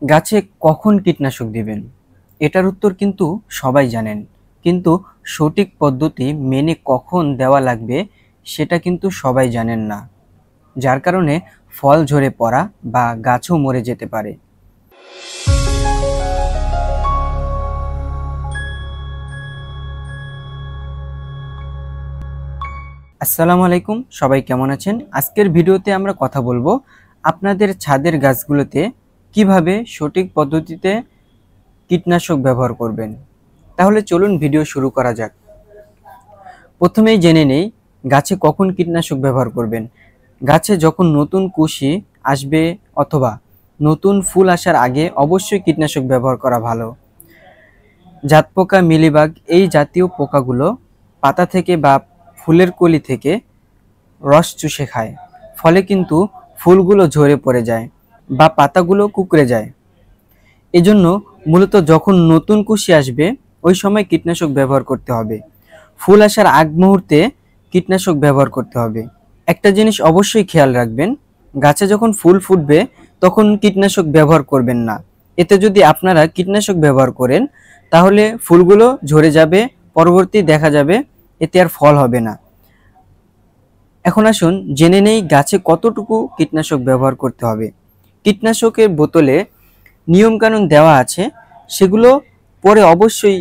গাছে কখন কীটনাশক দিবেন? এটার উত্তর কিন্তু সবাই জানেন, কিন্তু সঠিক পদ্ধতি মেনে কখন দেওয়া লাগবে সেটা কিন্তু সবাই জানেন না, যার কারণে ফল ঝরে পড়া বা গাছও মরে যেতে পারে। আসসালামু আলাইকুম, সবাই কেমন আছেন? আজকের ভিডিওতে আমরা কথা বলবো আপনাদের ছাদের গাছগুলোতে কিভাবে সঠিক পদ্ধতিতে কীটনাশক ব্যবহার করবেন। তাহলে চলুন ভিডিও শুরু করা যাক। প্রথমেই জেনে নেই গাছে কখন কীটনাশক ব্যবহার করবেন। গাছে যখন নতুন কুশি আসবে অথবা নতুন ফুল আসার আগে অবশ্যই কীটনাশক ব্যবহার করা ভালো। জাতপোকা, মিলিবাগ এই জাতীয় পোকাগুলো পাতা থেকে বা ফুলের কলি থেকে রস চুষে খায়, ফলে কিন্তু ফুলগুলো ঝরে পড়ে যায় বা পাতাগুলো কুঁকড়ে যায়। এজন্য মূলত যখন নতুন কুশি আসবে ওই সময় কীটনাশক ব্যবহার করতে হবে। ফুল আসার আগ মুহূর্তে কীটনাশক ব্যবহার করতে হবে। একটা জিনিস অবশ্যই খেয়াল রাখবেন, গাছে যখন ফুল ফুটবে তখন কীটনাশক ব্যবহার করবেন না। এতে যদি আপনারা কীটনাশক ব্যবহার করেন তাহলে ফুলগুলো ঝরে যাবে, পরবর্তী দেখা যাবে এতে আর ফল হবে না। এখন আসুন জেনে নেই গাছে কতটুকু কীটনাশক ব্যবহার করতে হবে। কীটনাশকের বোতলে নিয়মকানুন দেওয়া আছে, সেগুলো পরে অবশ্যই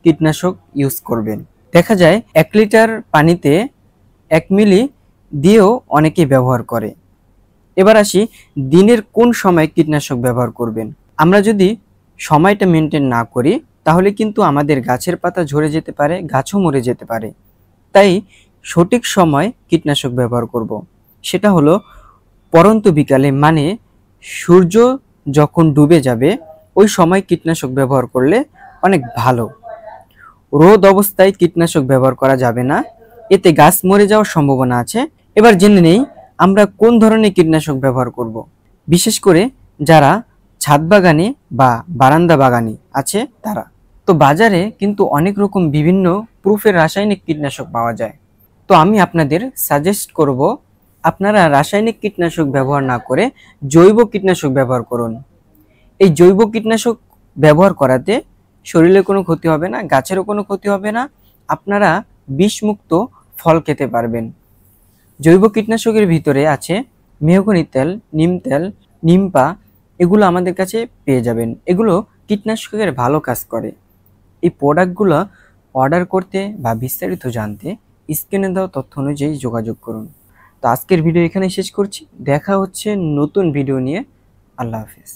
কীটনাশক ইউজ করবেন। দেখা যায় 1 লিটার পানিতে 1 মিলি দিয়েও অনেকে ব্যবহার করে। এবার আসি দিনের কোন সময় কীটনাশক ব্যবহার করবেন। আমরা যদি সময়টা মেনটেন না করি তাহলে কিন্তু আমাদের গাছের পাতা ঝরে যেতে পারে, গাছও মরে যেতে পারে। তাই সঠিক সময় কীটনাশক ব্যবহার করব। সেটা হলো পরন্ত বিকালে, মানে সূর্য যখন ডুবে যাবে ওই সময় কীটনাশক ব্যবহার করলে অনেক ভালো। রোদ অবস্থায় কীটনাশক ব্যবহার করা যাবে না, এতে গাছ মরে যাওয়ার সম্ভাবনা আছে। এবার জেনে নেই আমরা কোন ধরনের কীটনাশক ব্যবহার করব। বিশেষ করে যারা ছাদ বাগানে বা বারান্দা বাগানে আছে তারা। তো বাজারে কিন্তু অনেক রকম বিভিন্ন প্রুফের রাসায়নিক কীটনাশক পাওয়া যায়। তো আমি আপনাদের সাজেস্ট করব আপনারা রাসায়নিক কীটনাশক ব্যবহার না করে জৈব কীটনাশক ব্যবহার করুন। এই জৈব কীটনাশক ব্যবহার করাতে শরীরে কোনো ক্ষতি হবে না, গাছেরও কোনো ক্ষতি হবে না, আপনারা বিষমুক্ত ফল খেতে পারবেন। জৈব কীটনাশকের ভিতরে আছে মেহগনি তেল, নিম তেল, নিমপা, এগুলো আমাদের কাছে পেয়ে যাবেন। এগুলো কীটনাশকের ভালো কাজ করে। এই প্রোডাক্টগুলো অর্ডার করতে বা বিস্তারিত জানতে স্ক্রিনে দেওয়া তথ্য অনুযায়ী যোগাযোগ করুন। তো আজকের ভিডিও এখানে শেষ করছি, দেখা হচ্ছে নতুন ভিডিও নিয়ে। আল্লাহ হাফেজ।